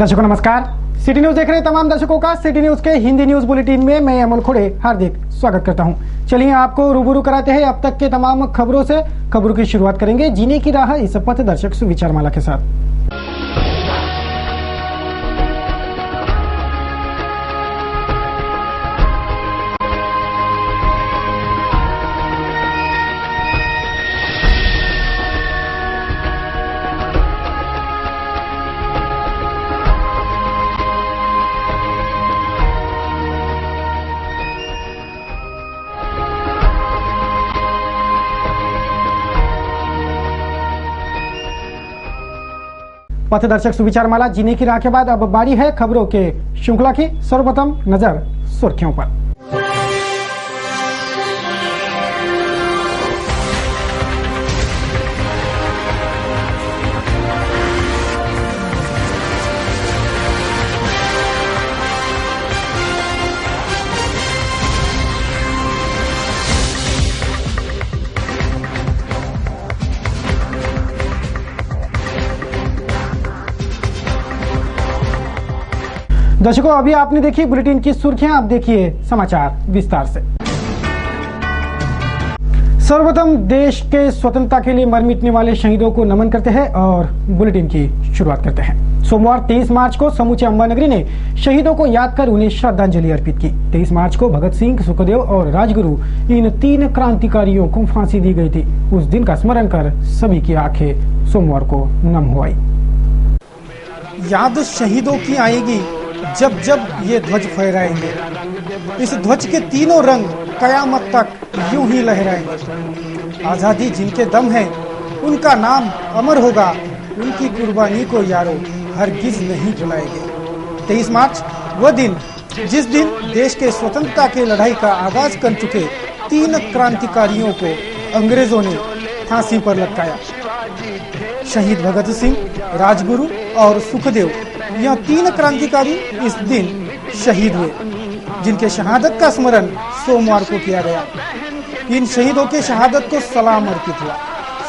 दर्शकों नमस्कार। City news देख रहे तमाम दर्शकों का सिटी न्यूज के हिंदी न्यूज बुलेटिन में मैं अमोल खोड़े हार्दिक स्वागत करता हूं। चलिए आपको रूबरू कराते हैं अब तक के तमाम खबरों से। खबरों की शुरुआत करेंगे जीने की राह इस पथ दर्शक सुविचार माला के साथ। पथ दर्शक सुविचार माला जीने की राह के बाद अब बारी है खबरों के श्रृंखला की। सर्वप्रथम नजर सुर्खियों पर। दर्शकों अभी आपने देखी बुलेटिन की सुर्खियां, अब देखिए समाचार विस्तार से। सर्वप्रथम देश के स्वतंत्रता के लिए मर मिटने वाले शहीदों को नमन करते हैं और बुलेटिन की शुरुआत करते हैं। सोमवार 23 मार्च को समूचे अंबानगरी ने शहीदों को याद कर उन्हें श्रद्धांजलि अर्पित की। 23 मार्च को भगत सिंह, सुखदेव और राजगुरु इन 3 क्रांतिकारियों को फांसी दी गई थी। उस दिन का स्मरण कर सभी की आंखें सोमवार को नम हो आई। याद शहीदों की आएगी जब जब ये ध्वज फहराएंगे। इस ध्वज के तीनों रंग कयामत तक यूं ही लहराएंगे। आजादी जिनके दम है उनका नाम अमर होगा। उनकी कुर्बानी को यारों हरगिज नहीं भुलाएंगे। 23 मार्च वह दिन जिस दिन देश के स्वतंत्रता की लड़ाई का आगाज कर चुके 3 क्रांतिकारियों को अंग्रेजों ने फांसी पर लटकाया। शहीद भगत सिंह, राजगुरु और सुखदेव, यह 3 क्रांतिकारी इस दिन शहीद हुए, जिनके शहादत का स्मरण सोमवार को किया गया। इन शहीदों के शहादत को सलाम अर्पित हुआ।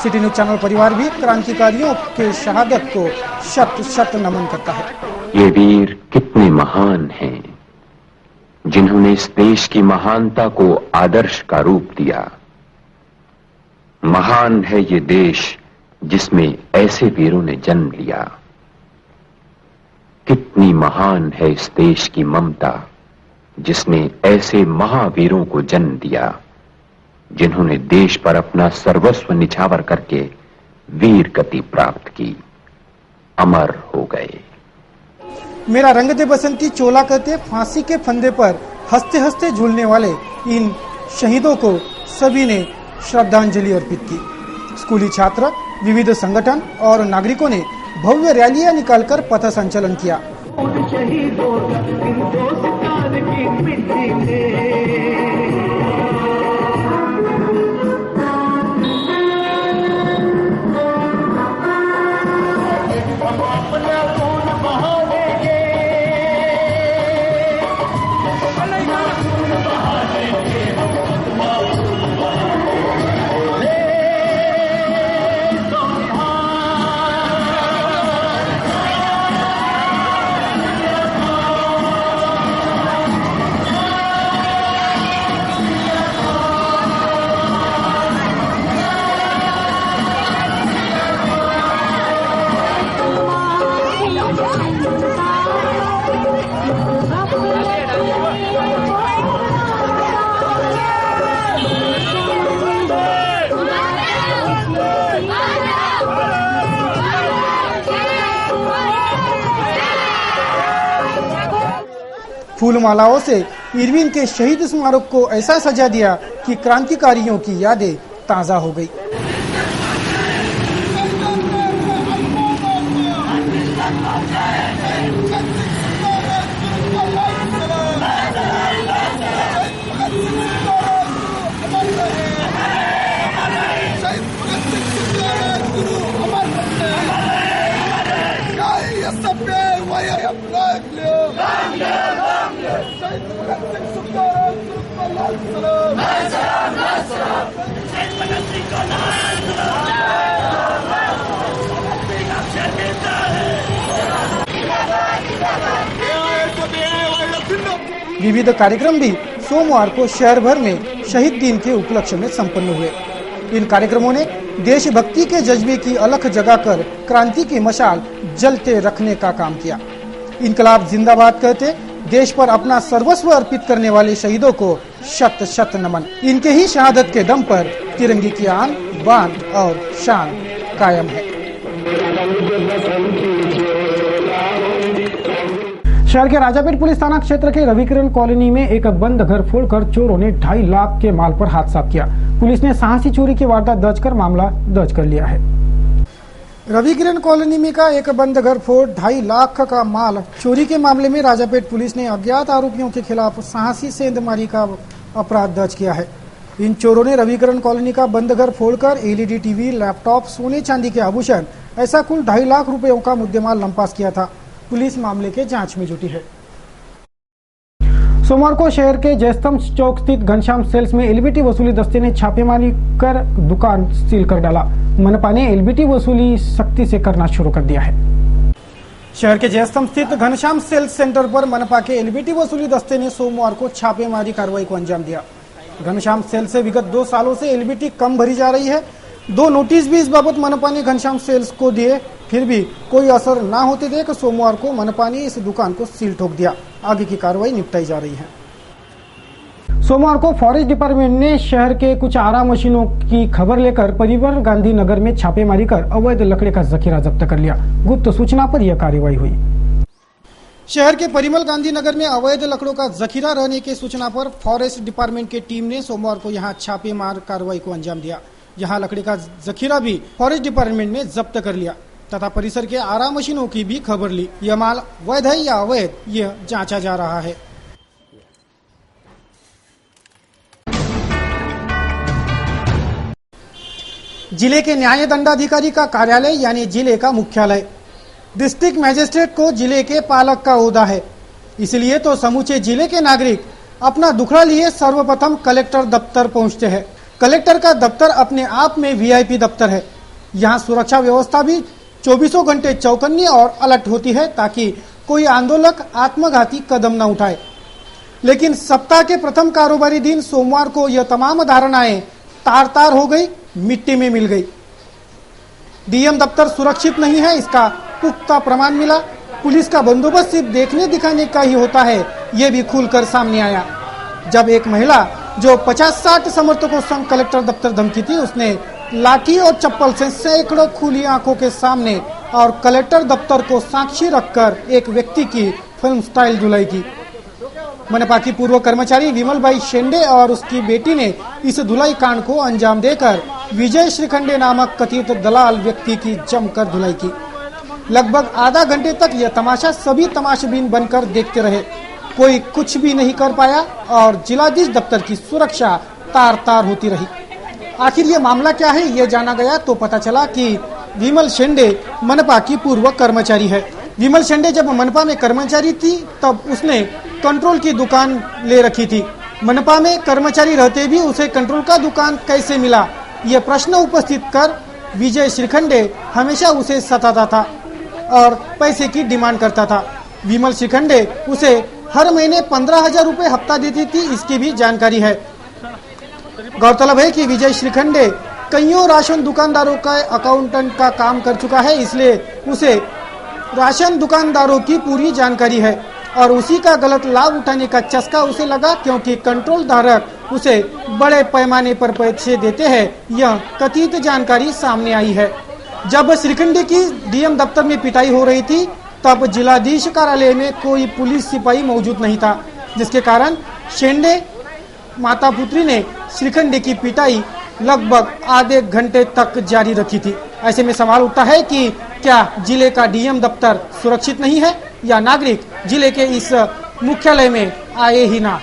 सिटी न्यूज चैनल परिवार भी क्रांतिकारियों के शहादत को शत शत नमन करता है। ये वीर कितने महान हैं, जिन्होंने इस देश की महानता को आदर्श का रूप दिया। महान है ये देश जिसमें ऐसे वीरों ने जन्म लिया। कितनी महान है इस देश की ममता, जिसने ऐसे महावीरों को जन्म दिया, जिन्होंने देश पर अपना सर्वस्व निछावर करके वीर गति प्राप्त की, अमर हो गए। मेरा रंग दे बसंती चोला कहते फांसी के फंदे पर हंसते हंसते झूलने वाले इन शहीदों को सभी ने श्रद्धांजलि अर्पित की। स्कूली छात्र, विविध संगठन और नागरिकों ने भव्य रैलियां निकालकर पथ संचलन किया। फूल मालाओं से इरविन के शहीद स्मारक को ऐसा सजा दिया कि क्रांतिकारियों की यादें ताजा हो गई। विविध कार्यक्रम भी सोमवार को शहर भर में शहीद दिन के उपलक्ष्य में संपन्न हुए। इन कार्यक्रमों ने देशभक्ति के जज्बे की अलख जगाकर क्रांति की मशाल जलते रखने का काम किया। इनकलाब जिंदाबाद कहते देश पर अपना सर्वस्व अर्पित करने वाले शहीदों को शत शत नमन। इनके ही शहादत के दम पर तिरंगे की आन बान और शान कायम है। शहर के राजापेट पुलिस थाना क्षेत्र के रविकिरण कॉलोनी में एक बंद घर फोड़कर चोरों ने 2.5 लाख के माल पर हाथ साफ किया। पुलिस ने साहसी चोरी की वारदात दर्ज कर मामला दर्ज कर लिया है। रविकिरण कॉलोनी में का एक बंद घर फोड़ 2.5 लाख का माल चोरी के मामले में राजापेट पुलिस ने अज्ञात आरोपियों के खिलाफ साहसी सेंधमारी का अपराध दर्ज किया है। इन चोरों ने रविकिरण कॉलोनी का बंद घर फोड़कर एलईडी टीवी, लैपटॉप, सोने चांदी के आभूषण ऐसा कुल 2.5 लाख रुपयों का मुद्देमाल लंपास किया था। पुलिस मामले के जांच में जुटी है। सोमवार को शहर के जयस्तंभ चौक स्थित घनश्याम सेल्स में एलबीटी वसूली दस्ते ने छापेमारी कर दुकान सील कर डाला। मनपा ने एलबीटी वसूली सख्ती से करना शुरू कर दिया है। शहर के जयस्तंभ स्थित घनश्याम सेल्स सेंटर पर मनपा के एलबीटी वसूली दस्ते ने सोमवार को छापेमारी कार्रवाई को अंजाम दिया। घनश्याम सेल्स से विगत 2 सालों से एलबीटी कम भरी जा रही है। 2 नोटिस भी इस बाबत मनपा ने घनश्याम सेल्स को दिए, फिर भी कोई असर न होते देख सोमवार को मनपा ने इस दुकान को सील ठोक दिया। आगे की कार्रवाई निपटाई जा रही है। सोमवार को फॉरेस्ट डिपार्टमेंट ने शहर के कुछ आरा मशीनों की खबर लेकर परिवहन गांधी नगर में छापेमारी कर अवैध लकड़े का जखीरा जब्त कर लिया। गुप्त सूचना पर यह कार्रवाई हुई। शहर के परिमल गांधी नगर में अवैध लकड़ों का जखीरा रहने की सूचना पर फॉरेस्ट डिपार्टमेंट की टीम ने सोमवार को यहां छापेमार कार्रवाई को अंजाम दिया। यहां लकड़ी का जखीरा भी फॉरेस्ट डिपार्टमेंट ने जब्त कर लिया तथा परिसर के आरा मशीनों की भी खबर ली। यह माल वैध है या अवैध, यह जांचा जा रहा है। जिले के न्याय दंडाधिकारी का कार्यालय यानी जिले का मुख्यालय डिस्ट्रिक्ट मजिस्ट्रेट को जिले के पालक का ओहदा है। इसलिए तो समूचे जिले के नागरिक अपना दुखड़ा लिए सर्वप्रथम कलेक्टर दफ्तर पहुंचते हैं। कलेक्टर का दफ्तर अपने आप में वीआईपी दफ्तर है। यहाँ सुरक्षा व्यवस्था भी 24 घंटे चौकन्नी और अलर्ट होती है ताकि कोई आंदोलक आत्मघाती कदम न उठाए। लेकिन सप्ताह के प्रथम कारोबारी दिन सोमवार को यह तमाम धारणाएं तार तार हो गई, मिट्टी में मिल गई। डीएम दफ्तर सुरक्षित नहीं है, इसका पुख्ता प्रमाण मिला। पुलिस का बंदोबस्त सिर्फ देखने दिखाने का ही होता है, ये भी खुलकर सामने आया जब एक महिला जो 50-60 समर्थकों संग कलेक्टर दफ्तर धमकी थी, उसने लाठी और चप्पल से सैकड़ों खुली आंखों के सामने और कलेक्टर दफ्तर को साक्षी रखकर एक व्यक्ति की फिल्म स्टाइल धुलाई की। मनपा की पूर्व कर्मचारी विमलबाई शेंडे और उसकी बेटी ने इस धुलाई कांड को अंजाम देकर विजय श्रीखंडे नामक कथित दलाल व्यक्ति की जमकर धुलाई की। लगभग आधा घंटे तक यह तमाशा सभी तमाशबीन बनकर देखते रहे। कोई कुछ भी नहीं कर पाया और जिलाधीश दफ्तर की सुरक्षा तार तार होती रही। आखिर ये मामला क्या है, ये जाना गया तो पता चला कि विमल शेंडे मनपा की पूर्व कर्मचारी है। विमल शेंडे जब मनपा में कर्मचारी थी तब उसने कंट्रोल की दुकान ले रखी थी। मनपा में कर्मचारी रहते भी उसे कंट्रोल का दुकान कैसे मिला, यह प्रश्न उपस्थित कर विजय श्रीखंडे हमेशा उसे सताता था और पैसे की डिमांड करता था। विमल श्रीखंडे उसे हर महीने 15,000 रुपए हफ्ता देती थी, इसकी भी जानकारी है। गौरतलब है कि विजय श्रीखंडे कईयों राशन दुकानदारों का अकाउंटेंट का काम कर चुका है, इसलिए उसे राशन दुकानदारों की पूरी जानकारी है और उसी का गलत लाभ उठाने का चस्का उसे लगा, क्योंकि कंट्रोल धारक उसे बड़े पैमाने पर पैसे देते हैं, यह कथित जानकारी सामने आई है। जब श्रीखंडे की डीएम दफ्तर में पिटाई हो रही थी तब जिलाधीश कार्यालय में कोई पुलिस सिपाही मौजूद नहीं था, जिसके कारण शेंडे माता पुत्री ने श्रीखंडे की पिटाई लगभग आधे घंटे तक जारी रखी थी। ऐसे में सवाल उठता है कि क्या जिले का डीएम दफ्तर सुरक्षित नहीं है या नागरिक जिले के इस मुख्यालय में आए ही ना।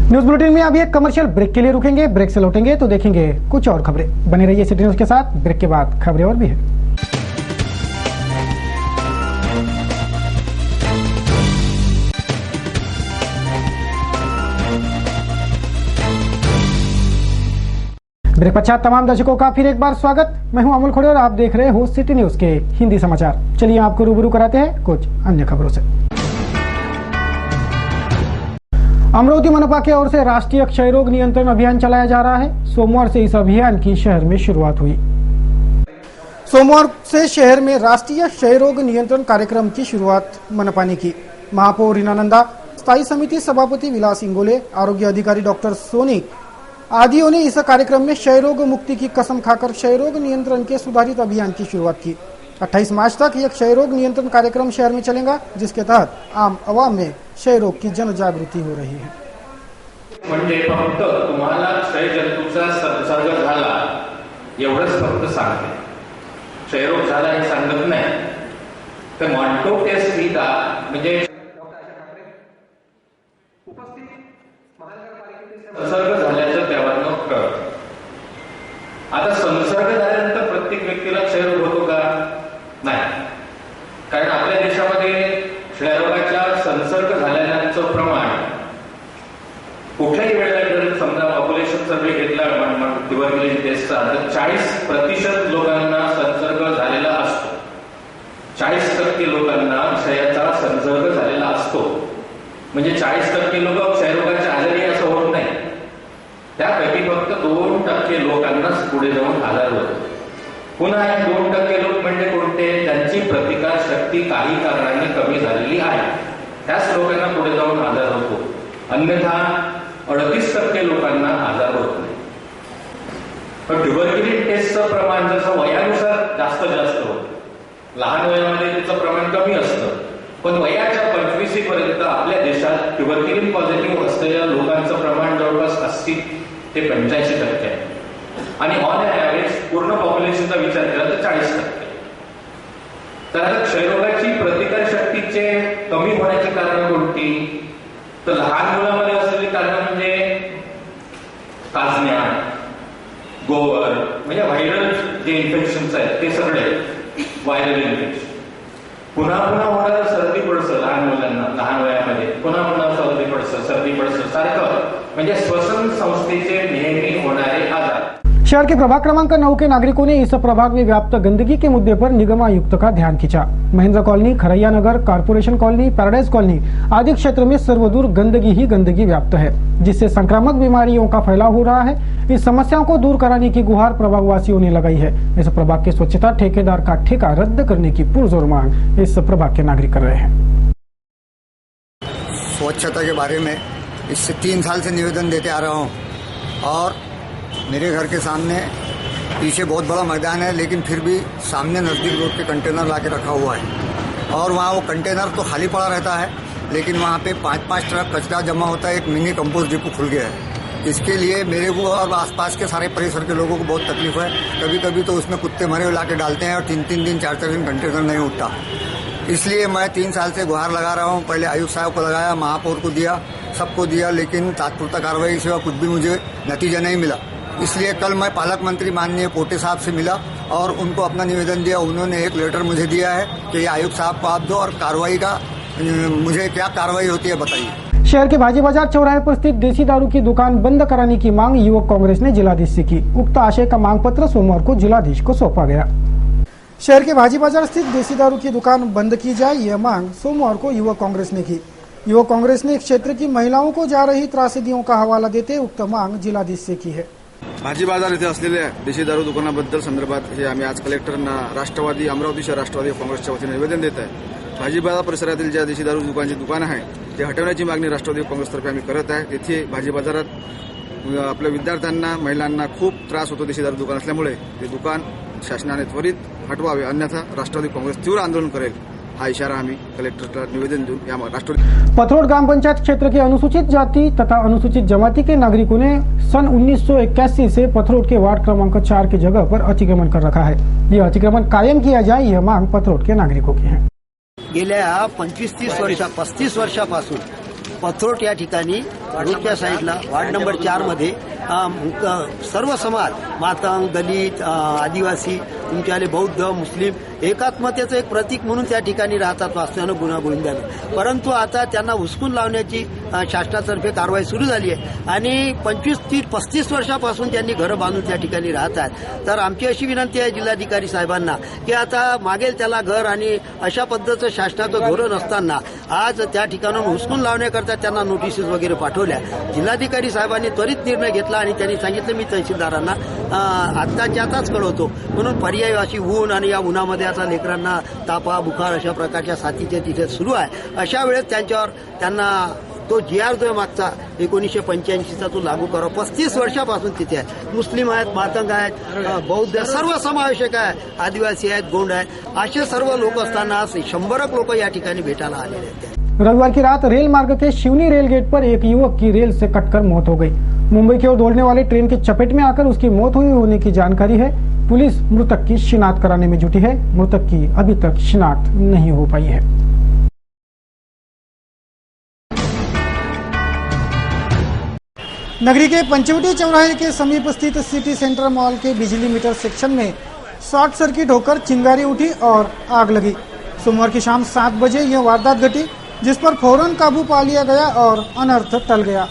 न्यूज बुलेटिन में अभी एक कमर्शियल ब्रेक के लिए रुकेंगे। ब्रेक से लौटेंगे तो देखेंगे कुछ और खबरें। बने रहिए सिटी न्यूज के साथ। ब्रेक के बाद खबरें और भी है। ब्रेक पश्चात तमाम दर्शकों का फिर एक बार स्वागत। मैं हूं अमोल खोड़े और आप देख रहे हो सिटी न्यूज के हिंदी समाचार। चलिए आपको रूबरू कराते हैं कुछ अन्य खबरों से। अमरावती मनपा की ओर से राष्ट्रीय क्षय रोग नियंत्रण अभियान चलाया जा रहा है। सोमवार से इस अभियान की शहर में शुरुआत हुई। सोमवार से शहर में राष्ट्रीय क्षय रोग नियंत्रण कार्यक्रम की शुरुआत मनपा ने की। महापौर रीनानंदा, स्थायी समिति सभापति विलास इंगोले, आरोग्य अधिकारी डॉक्टर सोनी आदियों ने इस कार्यक्रम में क्षय रोग मुक्ति की कसम खाकर क्षय रोग नियंत्रण के सुधारित अभियान की शुरुआत की। 28 मार्च तक यह क्षय रोग नियंत्रण कार्यक्रम शहर में चलेगा, जिसके तहत आम आवाम में क्षय रोग की जन जागृति हो रही है। म्हणजे फक्त तुम्हाला क्षय जंतूचा संसर्ग झाला एवढंच फक्त सांगते, क्षयरोग झाला हे सांगत नाही। तर मॉन्टो टेस्ट ही का म्हणजे संसर्ग झाल्याचं त्यावरनं कळतं। आता संसर्ग झाल्यानंतर प्रत्येक व्यक्तीला क्षयरोग होतो का? नाही, कारण आपल्या देशामध्ये क्षयरोगाच्या संसर्ग झालेल्यांचं प्रमाण कुठल्याही वेळेला जर समजा पॉप्युलेशन सर्वे घेतला ट्युबरक्युलोसिस टेस्टचा तर 40% लोकांना संसर्ग झालेला असतो। 40% लोकांना क्षयाचा संसर्ग झालेला असतो, म्हणजे 40% लोक क्षयरोगाच्या आजारी असं होत नाही। त्यापैकी फक्त 2% लोकांनाच पुढे जाऊन आजार होतो। पुन्हा 2% लोक म्हणजे कोणते? ज्यांची प्रतिकार शक्ती काही कारणाने कमी झालेली आहे, त्याच लोकांना पुढे जाऊन आजार होतो। अन्यथा 38% लोकांना आजार होत नाही। पण ट्युबरक्युलोसिस टेस्टचं प्रमाण जसं वयानुसार जास्त होतं, लहान वयामध्ये त्याचं प्रमाण कमी असतं, पण वयाच्या 25 पर्यंत आपल्या देशात ट्युबरक्युलोसिस पॉझिटिव्ह असलेल्या लोकांचं प्रमाण जवळपास 80 ते 85% आहे आणि ऑन ॲव्हरेज पूर्ण पॉप्युलेशनचा विचार केला तर 40%। तर आता क्षयरोगाची प्रतिकार शक्तीचे कमी होण्याची कारणं कोणती? तर लहान मुलांमध्ये असलेली कारणं म्हणजे काजण्या, गोवर, म्हणजे व्हायरल जे इन्फेक्शन्स आहेत ते सगळे व्हायरल इन्फेक्शन। पुन्हा होणारं सर्दी पडसं लहान मुलांना लहान वयामध्ये पुन्हा सर्दी पडसं सारखं, म्हणजे श्वसन संस्थेचे नेहमी होणारे आजार। शहर के प्रभाग क्रमांक 9 के नागरिकों ने इस प्रभाग में व्याप्त गंदगी के मुद्दे पर निगम आयुक्त का ध्यान खींचा। महेंद्र कॉलोनी, खरैया नगर, कारपोरेशन कॉलोनी, पैराडाइज कॉलोनी आदि क्षेत्र में सर्वदूर गंदगी ही गंदगी व्याप्त है, जिससे संक्रामक बीमारियों का फैलाव हो रहा है। इस समस्याओं को दूर कराने की गुहार प्रभागवासियों ने लगाई है। इस प्रभाग के स्वच्छता ठेकेदार का ठेका रद्द करने की पुरजोर मांग इस प्रभाग के नागरिक कर रहे हैं। स्वच्छता के बारे में इससे 3 साल से निवेदन देते आ रहा हूँ और मेरे घर के सामने पीछे बहुत बड़ा मैदान है, लेकिन फिर भी सामने नजदीक रोड के कंटेनर ला के रखा हुआ है और वहाँ वो कंटेनर तो खाली पड़ा रहता है, लेकिन वहाँ पे 5-5 ट्रक कचरा जमा होता है। एक मिनी कंपोस्ट डिपो खुल गया है। इसके लिए मेरे को और आसपास के सारे परिसर के लोगों को बहुत तकलीफ है। कभी कभी तो उसमें कुत्ते मरे हुए ला के डालते हैं और 3-3 दिन 4-4 दिन कंटेनर नहीं उठता। इसलिए मैं 3 साल से गुहार लगा रहा हूँ। पहले आयुक्त साहब को लगाया, महापौर को दिया, सबको दिया, लेकिन तात्पुरता कार्रवाई के सिवा कुछ भी मुझे नतीजा नहीं मिला। इसलिए कल मैं पालक मंत्री माननीय पोटे साहब से मिला और उनको अपना निवेदन दिया। उन्होंने एक लेटर मुझे दिया है कि ये आयुक्त साहब को आप दो और कार्रवाई का मुझे क्या कार्रवाई होती है बताइए। शहर के भाजी बाजार चौराहे पर स्थित देसी दारू की दुकान बंद कराने की मांग युवक कांग्रेस ने जिलाधीश से की। उक्त आशय का मांग पत्र सोमवार को जिलाधीश को सौंपा गया। शहर के भाजी बाजार स्थित देसी दारू की दुकान बंद की जाए, यह मांग सोमवार को युवक कांग्रेस ने की। युवक कांग्रेस ने क्षेत्र की महिलाओं को जा रही त्रासदियों का हवाला देते उक्त मांग जिलाधीश से की है। भाजी बाजार येथे असलेल्या देशी दारू दुकानाबद्दल संदर्भात हे आम्ही आज कलेक्टरांना राष्ट्रवादी अमरावती शहर राष्ट्रवादी काँग्रेसच्या वतीने निवेदन देत आहे। भाजी बाजार परिसरातील ज्या देशी दारू दुकानाची दुकान आहे ते हटवण्याची मागणी राष्ट्रवादी काँग्रेसतर्फे आम्ही करत आहे। तेथे भाजी बाजारात आपल्या विद्यार्थ्यांना महिलांना खूप त्रास होतो देशी दारू दुकान असल्यामुळे ते दुकान शासनाने त्वरित हटवावे, अन्यथा राष्ट्रवादी काँग्रेस तीव्र आंदोलन करेल, हा इशारा आम्ही कलेक्टरला निवेदन देऊन या राष्ट्रवादी। पथरोड ग्राम पंचायत क्षेत्र के अनुसूचित जाति तथा अनुसूचित जमाती के नागरिकों ने सन 1981 से पथरोड के वार्ड क्रमांक 4 की जगह पर अतिक्रमण कर रखा है। यह अतिक्रमण कायम किया जाए, यह मांग पथरोड के नागरिकों की है। गेल्या 35 वर्षापासून पथरोड या ठिकाणी रोडच्या साईडला वार्ड नंबर 4 मध्ये सर्व समाज, मातंग, दलित, आदिवासी, तुमच्याले बौद्ध, मुस्लिम एकात्मतेचं एक प्रतीक म्हणून त्या ठिकाणी राहतात वास्तव्यानं गुण्यागोविंदानं. परंतु आता त्यांना हुसकून लावण्याची शासनातर्फे कारवाई सुरू झाली आहे आणि 25-30-35 वर्षापासून त्यांनी घरं बांधून त्या ठिकाणी राहतात. तर आमची अशी विनंती आहे जिल्हाधिकारी साहेबांना की आता मागेल त्याला घर आणि अशा पद्धतीचं शासनाचं धोरण असताना आज त्या ठिकाणाहून हुसकून लावण्याकरता त्यांना नोटिसेस वगैरे पाठवल्या. जिल्हाधिकारी साहेबांनी त्वरित निर्णय घेतला आणि त्यांनी सांगितलं मी तहसीलदारांना आत्ताच्या आताच कळवतो. म्हणून पर्यायी अशी ऊन आणि या उन्हामध्ये आता लेकरांना तापा बुखार अशा प्रकारच्या साथीचे तिथे सुरू आहे. अशा वेळेस त्यांना तो GR जो आहे मागचा 1985चा तो लागू करा. 35 वर्षापासून तिथे आहे. मुस्लिम आहेत, मातंग आहेत, बौद्ध सर्व समावेशक आहे, आदिवासी आहेत, गोंड आहेत, असे सर्व लोक असताना 100 लोक या ठिकाणी भेटायला आलेले आहेत. रविवार की रात रेल मार्ग के शिवनी रेल गेट पर एक युवक की रेल से कटकर मौत हो गई. मुंबई की ओर दौड़ने वाले ट्रेन की चपेट में आकर उसकी मौत हुई होने की जानकारी है. पुलिस मृतक की शिनाख्त कराने में जुटी है. मृतक की अभी तक शिनाख्त नहीं हो पाई है. नगरी के पंचवटी चौराहे के समीप स्थित सिटी सेंटर मॉल के बिजली मीटर सेक्शन में शॉर्ट सर्किट होकर चिंगारी उठी और आग लगी. सोमवार की शाम 7 बजे यह वारदात घटी, जिस पर फौरन काबू पा लिया गया और अनर्थ टल गया.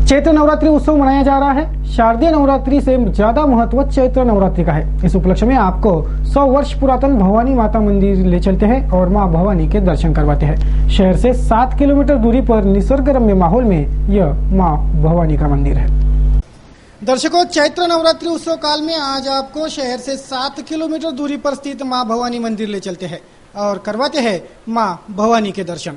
चैत्र नवरात्रि उत्सव मनाया जा रहा है. शारदीय नवरात्रि से ज्यादा महत्व चैत्र नवरात्रि का है. इस उपलक्ष्य में आपको 100 वर्ष पुरातन भवानी माता मंदिर ले चलते हैं और मां भवानी के दर्शन करवाते हैं. शहर से 7 किलोमीटर दूरी पर निसर्गरम्य माहौल में यह मां भवानी का मंदिर है. दर्शकों, चैत्र नवरात्रि उत्सव काल में आज आपको शहर से 7 किलोमीटर दूरी पर स्थित मां भवानी मंदिर ले चलते हैं और करवाते हैं मां भवानी के दर्शन.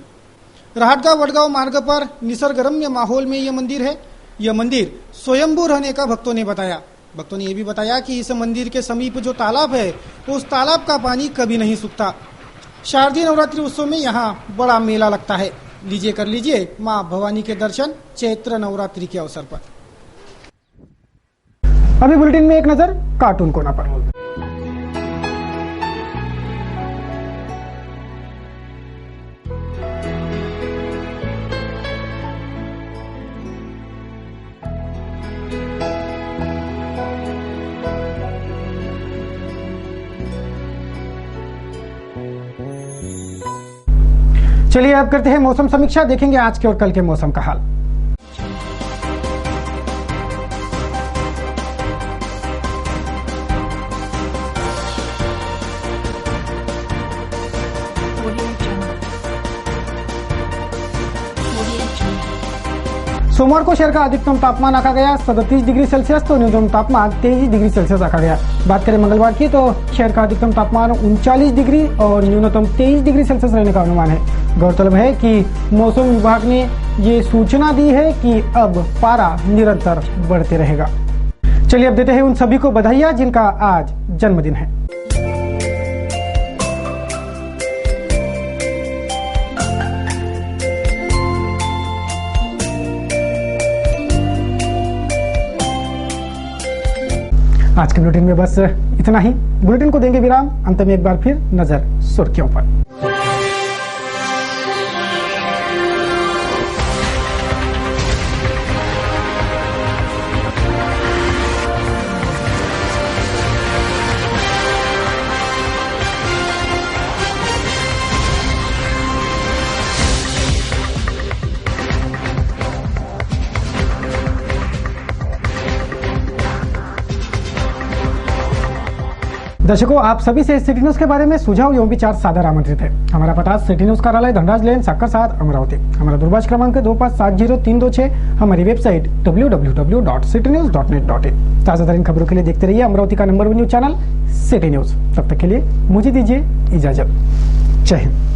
राहटगांव वडगांव मार्ग पर निसर्गरम्य माहौल में यह मंदिर है. यह मंदिर स्वयंभू रहने का भक्तों ने बताया. भक्तों ने यह भी बताया कि इस मंदिर के समीप जो तालाब है उस तालाब का पानी कभी नहीं सूखता. शारदीय नवरात्रि उत्सव में यहाँ बड़ा मेला लगता है. लीजिए कर लीजिए मां भवानी के दर्शन चैत्र नवरात्रि के अवसर पर. अभी बुलेटिन में एक नजर कार्टून कोना पर. चलिए अब करते हैं मौसम समीक्षा. देखेंगे आज के और कल के मौसम का हाल. सोमवार को शहर का अधिकतम तापमान आका गया 37 डिग्री सेल्सियस तो न्यूनतम तापमान 23 डिग्री सेल्सियस आका गया. बात करें मंगलवार की तो शहर का अधिकतम तापमान 39 डिग्री और न्यूनतम 23 डिग्री सेल्सियस रहने का अनुमान है. गौरतलब है कि मौसम विभाग ने ये सूचना दी है कि अब पारा निरंतर बढ़ते रहेगा. चलिए अब देते हैं उन सभी को बधाइयां जिनका आज जन्मदिन है. आज के बुलेटिन में बस इतना ही. बुलेटिन को देंगे विराम. अंत में एक बार फिर नजर सुर्खियों पर. दर्शकों, आप सभी से सिटी न्यूज के बारे में सुझाव एवं विचार सादर आमंत्रित है. हमारा पता सिटी न्यूज कार्यालय धनराज लेन साकर 7 अमरावती. हमारा दूरभाष क्रमांक 2570-326. हमारी वेबसाइट www.citynews.net.in. ताजा तरीन खबरों के लिए देखते रहिए अमरावती का number 1 news channel city news. तब तक के लिए मुझे दीजिए इजाजत. जय हिंद.